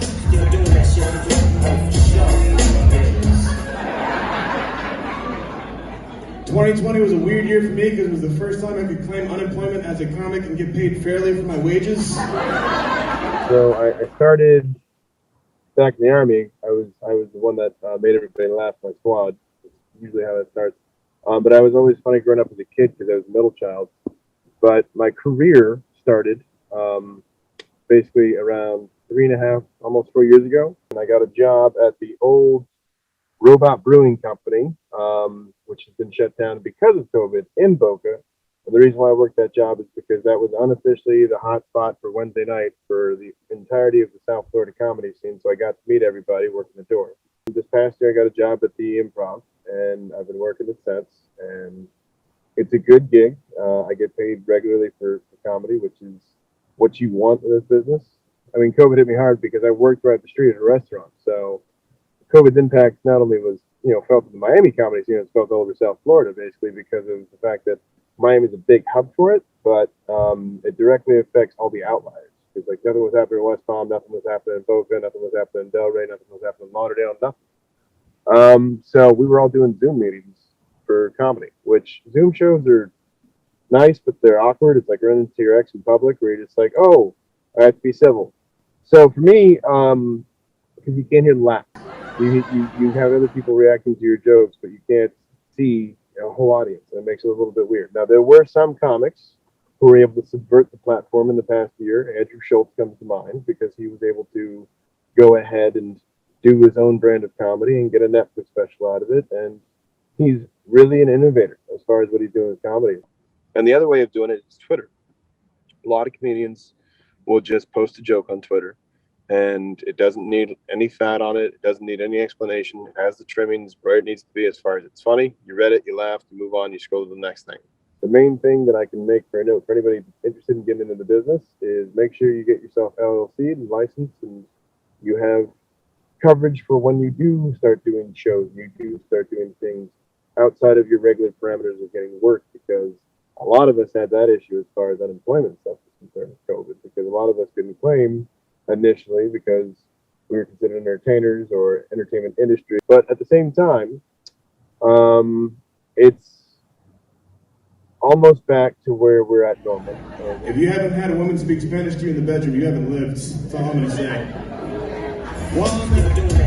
Still doing that shit. Oh, for sure. 2020 was a weird year for me because it was the first time I could claim unemployment as a comic and get paid fairly for my wages. So I started back in the Army. I was the one that made everybody laugh in my squad. That's usually how that starts. But I was always funny growing up as a kid because I was a middle child. But my career started basically around 3.5, almost 4 years ago. And I got a job at the old Robot Brewing Company, which has been shut down because of COVID in Boca. And the reason why I worked that job is because that was unofficially the hot spot for Wednesday night for the entirety of the South Florida comedy scene. So I got to meet everybody working the door. This past year, I got a job at the Improv, and I've been working it since. And it's a good gig. I get paid regularly for comedy, which is what you want in this business. I mean, COVID hit me hard because I worked right up the street at a restaurant. So COVID's impact not only was, felt in the Miami comedy scene, it's felt all over South Florida, basically, because of the fact that Miami is a big hub for it, but it directly affects all the outliers. Because like nothing was happening in West Palm, nothing was happening in Boca, nothing was happening in Delray, nothing was happening in Lauderdale, nothing. So we were all doing Zoom meetings for comedy, which Zoom shows are nice, but they're awkward. It's like running into your ex in public where you're just like, oh, I have to be civil. So for me, because you can't hear them laugh. You have other people reacting to your jokes, but you can't see a whole audience, and it makes it a little bit weird. Now, there were some comics who were able to subvert the platform in the past year. Andrew Schultz comes to mind because he was able to go ahead and do his own brand of comedy and get a Netflix special out of it, and he's really an innovator as far as what he's doing with comedy. And the other way of doing it is Twitter. A lot of comedians will just post a joke on Twitter, and it doesn't need any fat on it. It doesn't need any explanation. It has the trimmings where it needs to be as far as it's funny. You read it, you laughed, you move on, you scroll to the next thing. The main thing that I can make for a note for anybody interested in getting into the business is make sure you get yourself LLC'd and licensed, and you have coverage for when you do start doing shows, you do start doing things outside of your regular parameters of getting work, because a lot of us had that issue as far as unemployment stuff is concerned with COVID, because a lot of us couldn't claim initially because we were considered entertainers or entertainment industry. But at the same time, it's almost back to where we're at normal. If you haven't had a woman speak Spanish to you in the bedroom, you haven't lived. That's all I'm going to say. One,